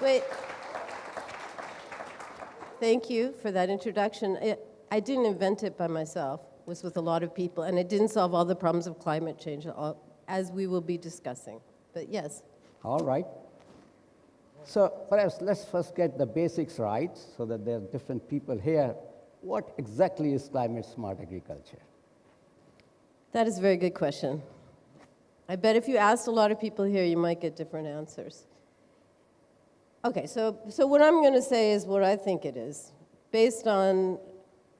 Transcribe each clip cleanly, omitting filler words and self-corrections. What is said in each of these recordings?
Wait. Thank you for that introduction. I didn't invent it by myself. It was with a lot of people, and it didn't solve all the problems of climate change, as we will be discussing. But yes. All right. So perhaps let's first get the basics right so that there are different people here. What exactly is climate-smart agriculture? That is a very good question. I bet if you asked a lot of people here, you might get different answers. Okay, so what I'm going to say is what I think it is, based on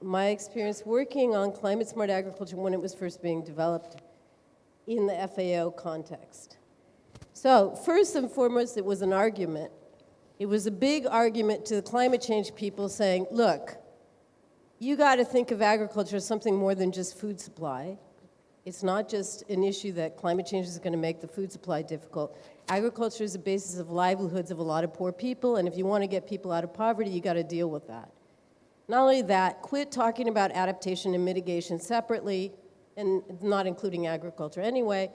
my experience working on climate-smart agriculture when it was first being developed in the FAO context. So first and foremost, it was an argument. It was a big argument to the climate change people saying, look, you got to think of agriculture as something more than just food supply. It's not just an issue that climate change is going to make the food supply difficult. Agriculture is the basis of livelihoods of a lot of poor people, and if you want to get people out of poverty, you got to deal with that. Not only that, quit talking about adaptation and mitigation separately, and not including agriculture anyway.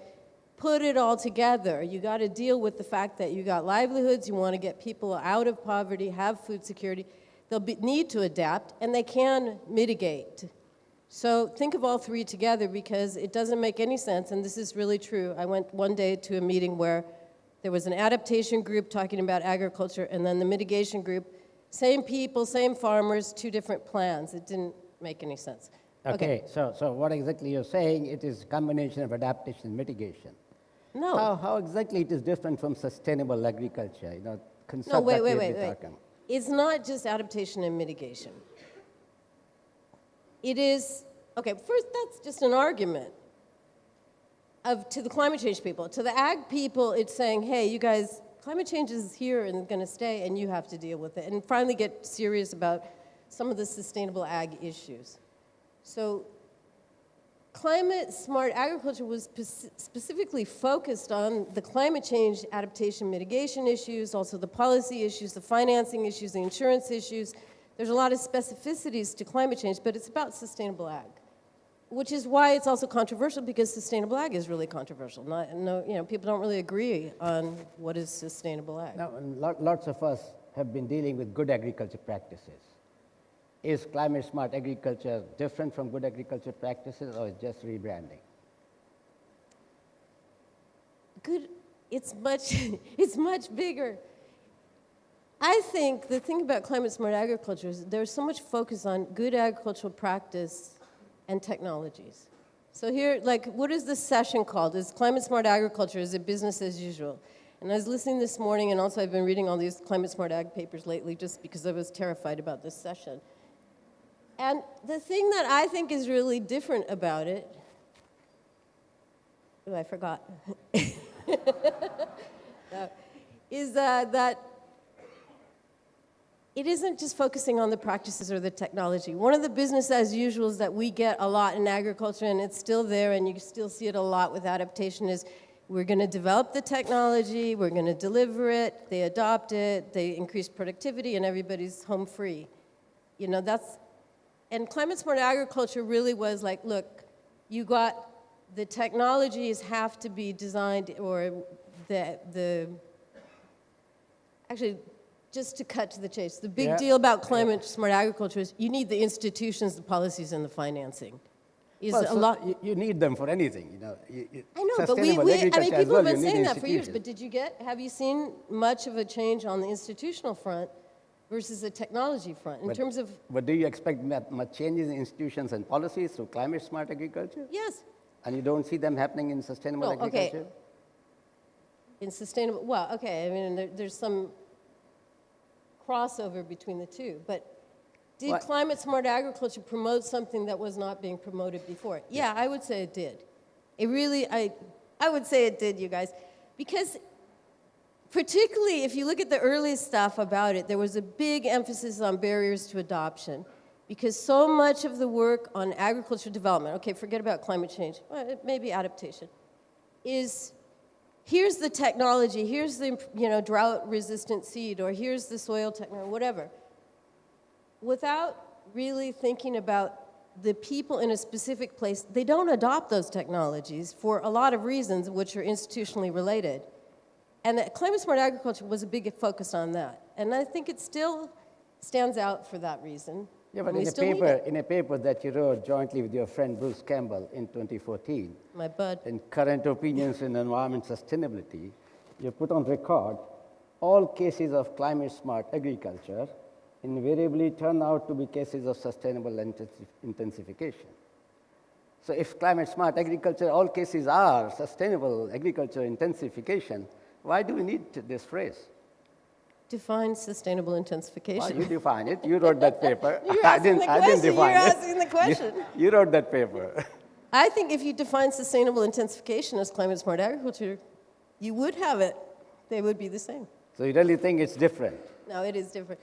Put it all together. You got to deal with the fact that you got livelihoods, you want to get people out of poverty, have food security. They'll need to adapt, and they can mitigate. So think of all three together, because it doesn't make any sense, and this is really true. I went one day to a meeting where there was an adaptation group talking about agriculture, and then the mitigation group, same people, same farmers, two different plans. It didn't make any sense. Okay. So what exactly you're saying, it is a combination of adaptation and mitigation. No. How exactly it is different from sustainable agriculture? Concept No, wait. talking. It's not just adaptation and mitigation. It is, okay, first, that's just an argument to the climate change people. To the ag people, it's saying, hey, you guys, climate change is here and going to stay, and you have to deal with it. And finally get serious about some of the sustainable ag issues. So climate-smart agriculture was specifically focused on the climate change adaptation mitigation issues, also the policy issues, the financing issues, the insurance issues. There's a lot of specificities to climate change, but it's about sustainable ag, which is why it's also controversial, because sustainable ag is really controversial. People don't really agree on what is sustainable ag. Now, lots of us have been dealing with good agriculture practices. Is climate-smart agriculture different from good agriculture practices, or is it just rebranding? Good. It's much bigger. I think the thing about climate-smart agriculture is there's so much focus on good agricultural practice and technologies. So here, what is this session called? Is climate-smart agriculture, is it business as usual? And I was listening this morning, and also I've been reading all these climate-smart ag papers lately just because I was terrified about this session. And the thing that I think is really different about it, I forgot, is that it isn't just focusing on the practices or the technology. One of the business as usuals that we get a lot in agriculture, and it's still there, and you still see it a lot with adaptation, is we're going to develop the technology, we're going to deliver it, they adopt it, they increase productivity, and everybody's home free. And climate-smart agriculture really was like, look, the technologies have to be designed, or actually, just to cut to the chase, the big deal about climate-smart agriculture is you need the institutions, the policies, and the financing. You need them for anything, I know, but people have been saying that for years, but have you seen much of a change on the institutional front versus the technology front in terms of... But do you expect much changes in institutions and policies through climate-smart agriculture? Yes. And you don't see them happening in sustainable agriculture? Okay. In sustainable, there's some crossover between the two, but did climate-smart agriculture promote something that was not being promoted before? Yeah, I would say it did. I would say it did, you guys, because particularly if you look at the early stuff about it, there was a big emphasis on barriers to adoption, because so much of the work on agriculture development, okay, forget about climate change, maybe adaptation, is here's the technology, here's the drought-resistant seed, or here's the soil technology, whatever, without really thinking about the people in a specific place. They don't adopt those technologies for a lot of reasons which are institutionally related. And that climate-smart agriculture was a big focus on that. And I think it still stands out for that reason. Yeah, but And we still need it. in a paper that you wrote jointly with your friend Bruce Campbell in 2014, My bud. in Current Opinions in Environment Sustainability, you put on record all cases of climate-smart agriculture invariably turn out to be cases of sustainable intensification. So if climate-smart agriculture, all cases are sustainable agriculture intensification, why do we need this phrase? Define sustainable intensification. Well, you define it. You wrote that paper. You're asking the I didn't question. define You're it. asking the question. You wrote that paper. I think if you define sustainable intensification as climate-smart agriculture, you would have it. They would be the same. So you really think it's different? No, it is different.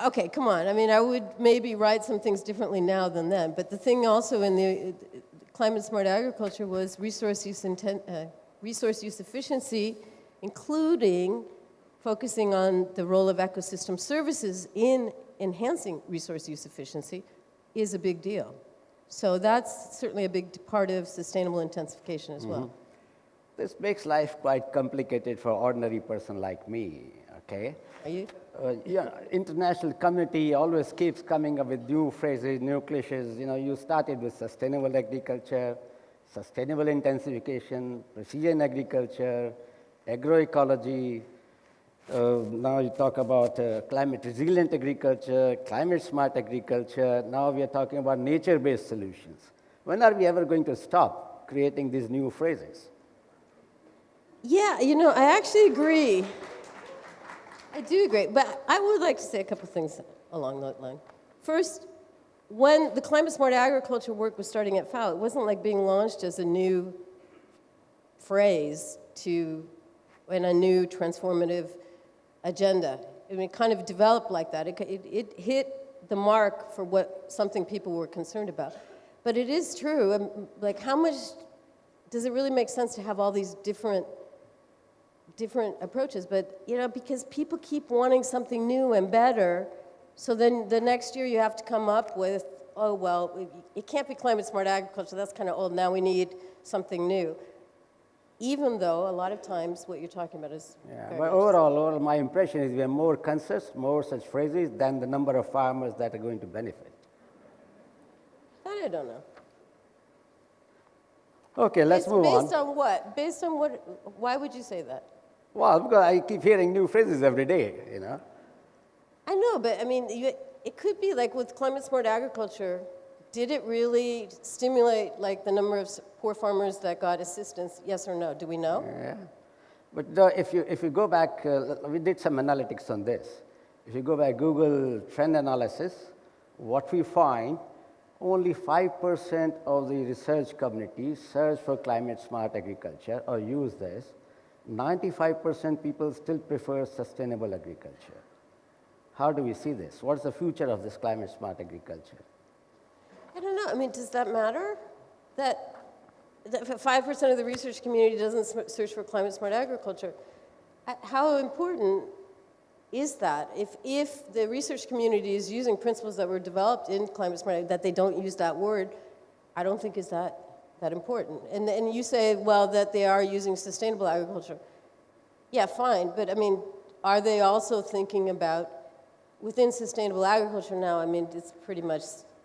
Okay, come on. I mean, I would maybe write some things differently now than then. But the thing also in the climate-smart agriculture was resource use efficiency, including focusing on the role of ecosystem services in enhancing resource use efficiency, is a big deal. So that's certainly a big part of sustainable intensification as well. This makes life quite complicated for ordinary person like me, okay? Are you? Yeah, international community always keeps coming up with new phrases, new cliches. You know, you started with sustainable agriculture, sustainable intensification, precision agriculture, agroecology. Now you talk about climate resilient agriculture, climate smart agriculture. Now we are talking about nature-based solutions. When are we ever going to stop creating these new phrases? Yeah, you know, I actually agree. I do agree, but I would like to say a couple things along that line. First, when the climate-smart agriculture work was starting at FAO, it wasn't like being launched as a new phrase in a new transformative agenda. I mean, it kind of developed like that. It hit the mark for something people were concerned about. But it is true, like how much does it really make sense to have all these different approaches? But, you know, because people keep wanting something new and better, so then the next year you have to come up with, oh, well, it can't be climate-smart agriculture, that's kind of old, now we need something new. Even though a lot of times what you're talking about is But overall, my impression is we have more concepts, more such phrases than the number of farmers that are going to benefit. That I don't know. Okay, let's move on. Based on what? Based on what? Why would you say that? Well, because I keep hearing new phrases every day, you know. I know, but I mean, it could be like with climate-smart agriculture, did it really stimulate like the number of poor farmers that got assistance, yes or no? Do we know? Yeah. But if you go back, we did some analytics on this. If you go back Google trend analysis, what we find, only 5% of the research community search for climate-smart agriculture or use this. 95% people still prefer sustainable agriculture. How do we see this? What's the future of this climate-smart agriculture? I don't know. I mean, does that matter? That 5% of the research community doesn't search for climate-smart agriculture. How important is that? If the research community is using principles that were developed in climate-smart, that they don't use that word, I don't think is that important. And you say, well, that they are using sustainable agriculture. Yeah, fine. But, I mean, are they also thinking about, within sustainable agriculture now, I mean, it's pretty much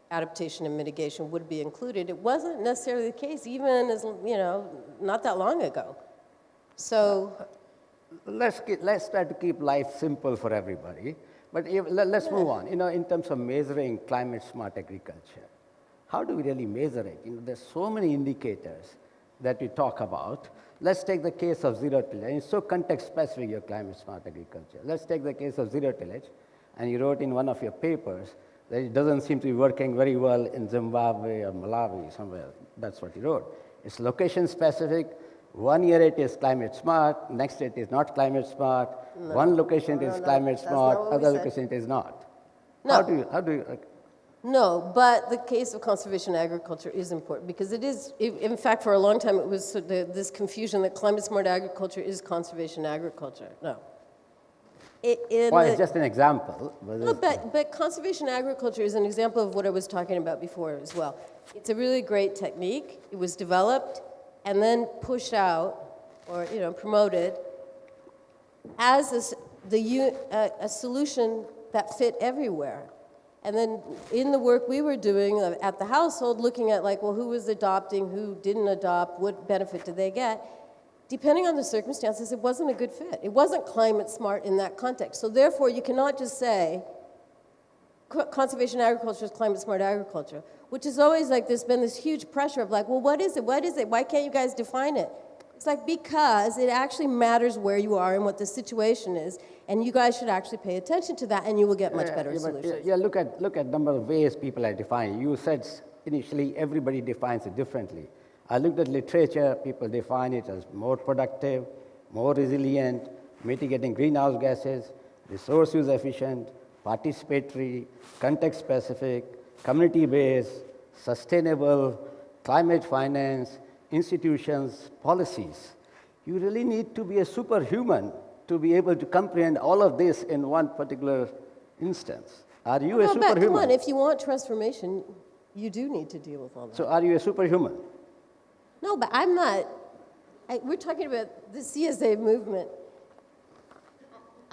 adaptation and mitigation would be included. It wasn't necessarily the case, even as, you know, not that long ago. So Let's try to keep life simple for everybody. But let's move on. You know, in terms of measuring climate-smart agriculture, how do we really measure it? You know, there's so many indicators that we talk about. Let's take the case of zero tillage. And it's so context-specific, your climate-smart agriculture. Let's take the case of zero tillage. And you wrote in one of your papers that it doesn't seem to be working very well in Zimbabwe or Malawi, somewhere. That's what you wrote. It's location-specific. 1 year it is climate smart, next it is not climate smart. No. One location it is climate smart, other location it is not. No. How do you? No, but the case of conservation agriculture is important because it is, in fact, for a long time it was this confusion that climate-smart agriculture is conservation agriculture. No. It's just an example. No, but conservation agriculture is an example of what I was talking about before as well. It's a really great technique. It was developed and then pushed out or, you know, promoted as a solution that fit everywhere. And then in the work we were doing at the household, looking at like, well, who was adopting, who didn't adopt, what benefit did they get? Depending on the circumstances, it wasn't a good fit. It wasn't climate smart in that context. So therefore, you cannot just say conservation agriculture is climate smart agriculture, which is always like there's been this huge pressure of like, well, what is it? What is it? Why can't you guys define it? It's like because it actually matters where you are and what the situation is, and you guys should actually pay attention to that, and you will get much better solutions. Look at number of ways people are defining. You said initially everybody defines it differently. I looked at literature. People define it as more productive, more resilient, mitigating greenhouse gases, resource use efficient, participatory, context-specific, community-based, sustainable, climate finance, institutions, policies. You really need to be a superhuman to be able to comprehend all of this in one particular instance. Are you a superhuman? But come on, if you want transformation, you do need to deal with all that. So are you a superhuman? No, but I'm not. We're talking about the CSA movement.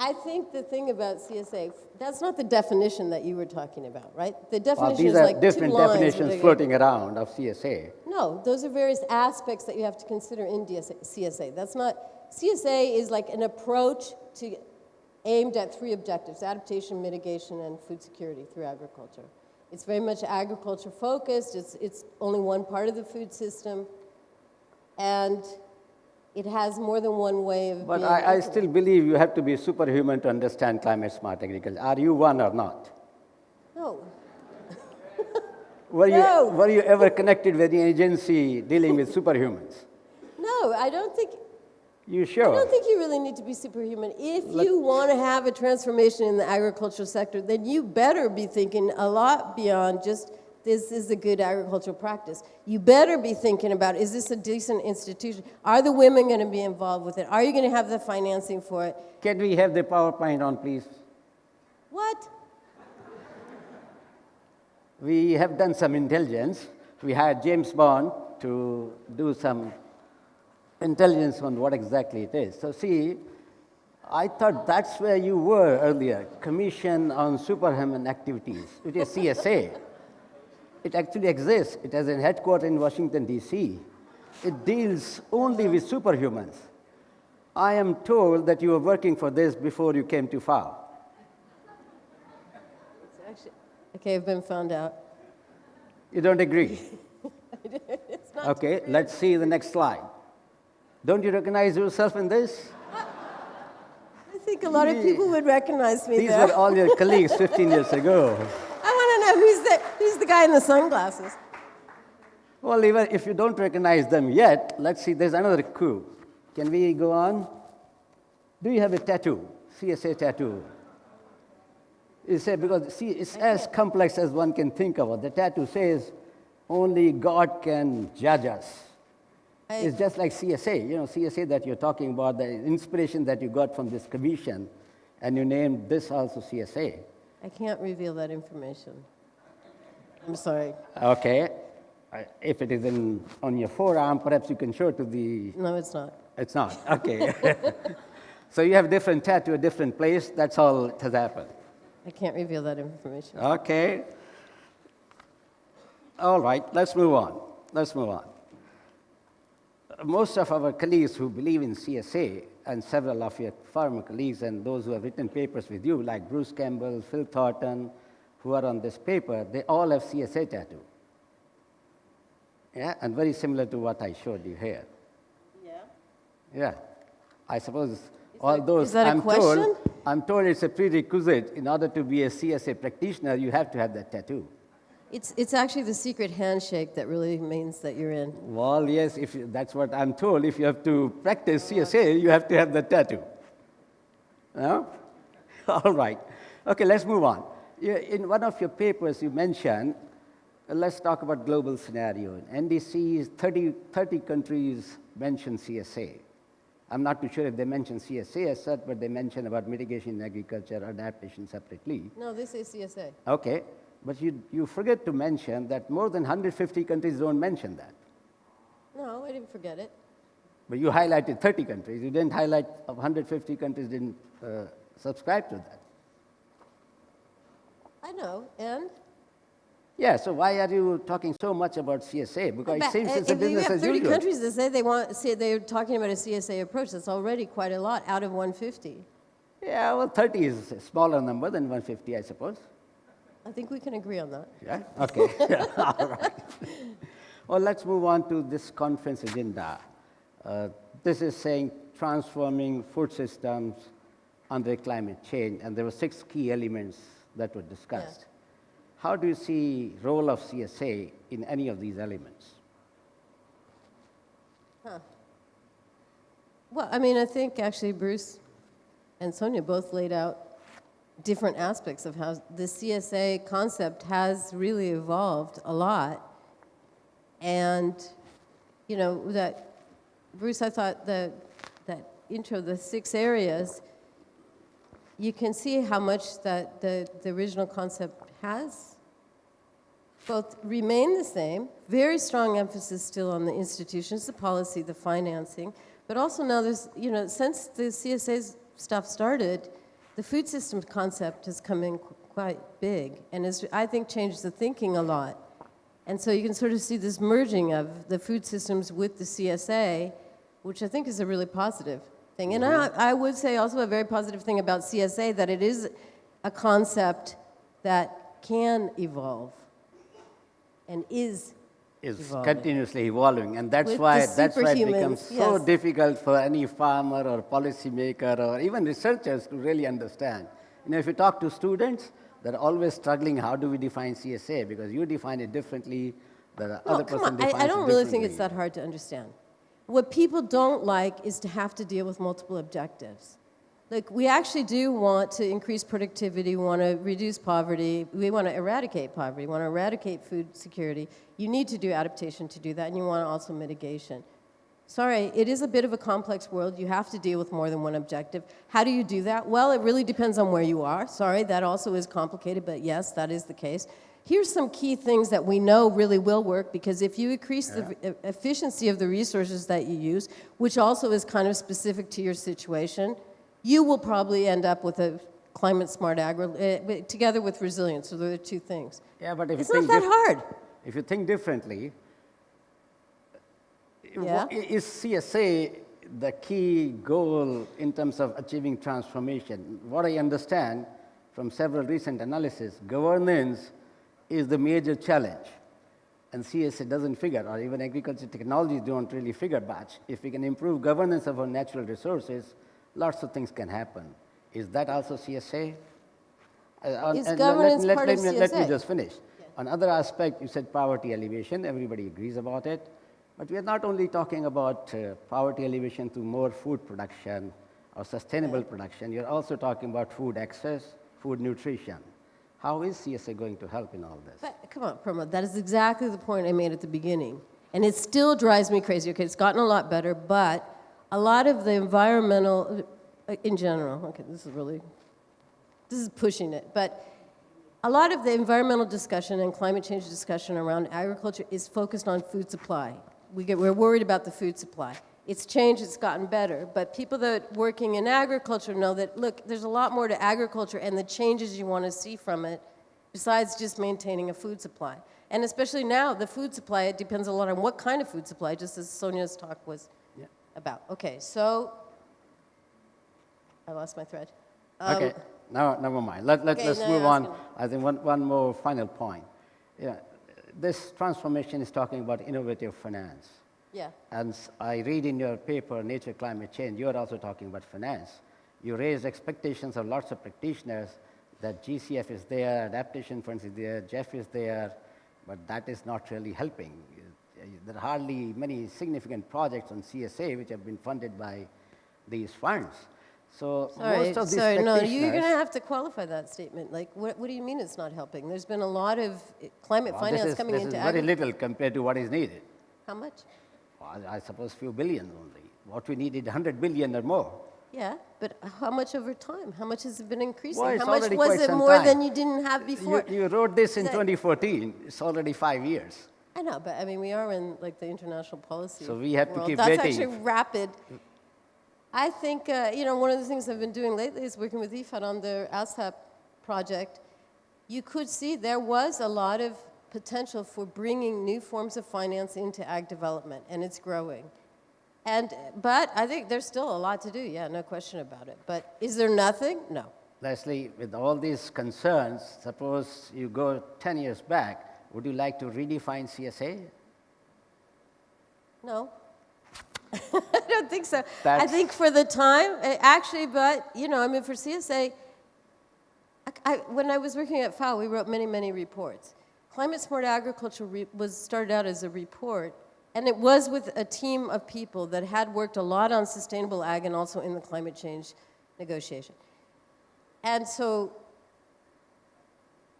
I think the thing about CSA, that's not the definition that you were talking about, right? The definition these is are like different 2 lines. definitions floating around of CSA. No, those are various aspects that you have to consider in CSA. That's not, CSA is like an approach aimed at 3 objectives: adaptation, mitigation, and food security through agriculture. It's very much agriculture focused. It's only one part of the food system, and it has more than one way of But being. I still believe you have to be superhuman to understand climate smart agriculture. Are you one or not? No. Were No. you ever connected with the agency dealing with superhumans? No, I don't think. You sure? I don't think you really need to be superhuman. If you want to have a transformation in the agricultural sector, then you better be thinking a lot beyond just this is a good agricultural practice. You better be thinking about, is this a decent institution? Are the women going to be involved with it? Are you going to have the financing for it? Can we have the PowerPoint on, please? What? We have done some intelligence. We hired James Bond to do some intelligence on what exactly it is. So see, I thought that's where you were earlier, Commission on Superhuman Activities, which is CSA. It actually exists. It has a headquarters in Washington, D.C. It deals only with superhumans. I am told that you were working for this before you came to FAO. Okay, I've been found out. You don't agree? It's not Okay, let's see the next slide. Don't you recognize yourself in this? I think a lot of people would recognize me These there. were all your colleagues 15 years ago. I want to know who's the guy in the sunglasses. Well, even if you don't recognize them yet, let's see, there's another clue. Can we go on? Do you have a tattoo, CSA tattoo? You say, because see, it's as complex as one can think of it. The tattoo says, only God can judge us. It's just like CSA, CSA that you're talking about, the inspiration that you got from this commission, and you named this also CSA. I can't reveal that information. I'm sorry. Okay. If it is on your forearm, perhaps you can show it to the... No, it's not. It's not, okay. So you have different tattoo at different place, that's all that has happened. I can't reveal that information. Okay. All right, let's move on. Most of our colleagues who believe in CSA, and several of your former colleagues and those who have written papers with you, like Bruce Campbell, Phil Thornton, who are on this paper, they all have CSA tattoo. Yeah, and very similar to what I showed you here. Yeah? Yeah. I suppose all those, is that a question? I'm told it's a prerequisite. In order to be a CSA practitioner, you have to have that tattoo. It's actually the secret handshake that really means that you're in. Well, yes, that's what I'm told. If you have to practice CSA, you have to have the tattoo. No? All right. Okay, let's move on. In one of your papers, you mentioned, let's talk about global scenario. NDCs, 30 countries mention CSA. I'm not too sure if they mention CSA as such, but they mention about mitigation in agriculture, adaptation separately. No, this is CSA. Okay. But you forget to mention that more than 150 countries don't mention that. No, I didn't forget it. But you highlighted 30 countries. You didn't highlight 150 countries didn't subscribe to that. I know, and? Yeah, so why are you talking so much about CSA? Because it seems it's a business as If you have 30 usual. countries that say they're talking about a CSA approach, that's already quite a lot out of 150. Yeah, well, 30 is a smaller number than 150, I suppose. I think we can agree on that. Yeah, okay. Yeah, all right. Well, let's move on to this conference agenda. This is saying transforming food systems under climate change, and there were 6 key elements that were discussed. Yeah. How do you see role of CSA in any of these elements? Well, I mean, I think actually Bruce and Sonia both laid out different aspects of how the CSA concept has really evolved a lot. And, you know, that, Bruce, I thought that intro, the 6 areas, you can see how much that the original concept has both remained the same, very strong emphasis still on the institutions, the policy, the financing, but also now there's, you know, since the CSA stuff started, the food systems concept has come in quite big and has, I think, changed the thinking a lot. And so you can sort of see this merging of the food systems with the CSA, which I think is a really positive thing. And I would say also a very positive thing about CSA, that it is a concept that can evolve and is evolving. Continuously evolving, and that's With why the it becomes superhumans, so yes. difficult for any farmer or policymaker or even researchers to really understand. You know, if you talk to students, they're always struggling, how do we define CSA? Because you define it differently, the other Come person on, defines it I don't really think it's differently. that hard to understand. What people don't like is to have to deal with multiple objectives. Like, we actually do want to increase productivity, we want to reduce poverty, we want to eradicate poverty, we want to eradicate food security. You need to do adaptation to do that, and you want also mitigation. Sorry, it is a bit of a complex world. You have to deal with more than one objective. How do you do that? Well, it really depends on where you are. Sorry, that also is complicated, but yes, that is the case. Here's some key things that we know really will work, because if you increase the efficiency of the resources that you use, which also is kind of specific to your situation, you will probably end up with a ClimateSmart Agriculture together with resilience. So there are 2 things. Yeah, but if It's you not think that hard. if you think differently, Yeah. is CSA the key goal in terms of achieving transformation? What I understand from several recent analysis, governance is the major challenge. And CSA doesn't figure, or even agriculture technologies don't really figure much. If we can improve governance of our natural resources, lots of things can happen. Is that also CSA? Is governance part of Let me CSA? just finish. Another aspect, you said poverty alleviation. Everybody agrees about it. But we are not only talking about poverty alleviation through more food production or sustainable production. You're also talking about food access, food nutrition. How is CSA going to help in all this? But, come on, Pramod, that is exactly the point I made at the beginning. And it still drives me crazy. Okay, it's gotten a lot better, but a lot of the environmental, in general, okay, this is pushing it, but a lot of the environmental discussion and climate change discussion around agriculture is focused on food supply. We're worried about the food supply. It's changed, it's gotten better, but people that are working in agriculture know that, look, there's a lot more to agriculture and the changes you want to see from it besides just maintaining a food supply. And especially now, the food supply, it depends a lot on what kind of food supply, just as Sonia's talk was about. Okay, so I lost my thread. Okay, now never mind. Let's move on. I think one more final point. Yeah, this transformation is talking about innovative finance. Yeah. And I read in your paper, Nature, Climate Change, you are also talking about finance. You raised expectations of lots of practitioners that GCF is there, adaptation funds is there, Jeff is there, but that is not really helping. There are hardly many significant projects on CSA which have been funded by these funds. So most of these no, practitioners... you're going to have to qualify that statement. Like, what do you mean it's not helping? There's been a lot of climate finance coming into This is very little compared to what is needed. How much? Well, I suppose few billion only. What we need is 100 billion or more. Yeah, but how much over time? How much has it been increasing? Well, it's how much already was quite it some more time. than you didn't have before? You wrote this in That- 2014. It's already 5 years. I know, but I mean, we are in like the international policy So we have to world. keep That's waiting. actually rapid. I think, one of the things I've been doing lately is working with IFAD on their ASAP project. You could see there was a lot of potential for bringing new forms of finance into ag development, and it's growing. But I think there's still a lot to do, yeah, no question about it. But is there nothing? No. Leslie, with all these concerns, suppose you go 10 years back, would you like to redefine CSA? No. I don't think so. I That's- think for the time, actually, but, for CSA, when I was working at FAO, we wrote many, many reports. ClimateSmart Agriculture was started out as a report, and it was with a team of people that had worked a lot on sustainable ag and also in the climate change negotiation. And so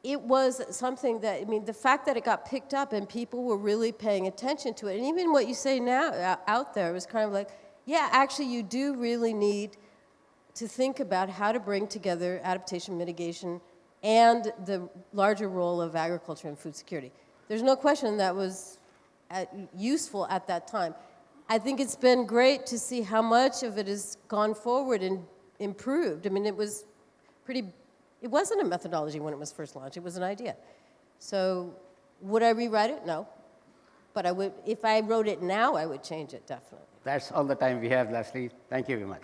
it was something that, the fact that it got picked up and people were really paying attention to it, and even what you say now out there was kind of like, yeah, actually you do really need to think about how to bring together adaptation, mitigation, and the larger role of agriculture and food security. There's no question that was useful at that time. I think it's been great to see how much of it has gone forward and improved. It wasn't a methodology when it was first launched, it was an idea. So would I rewrite it? No. But if I wrote it now, I would change it, definitely. That's all the time we have, Leslie. Thank you very much.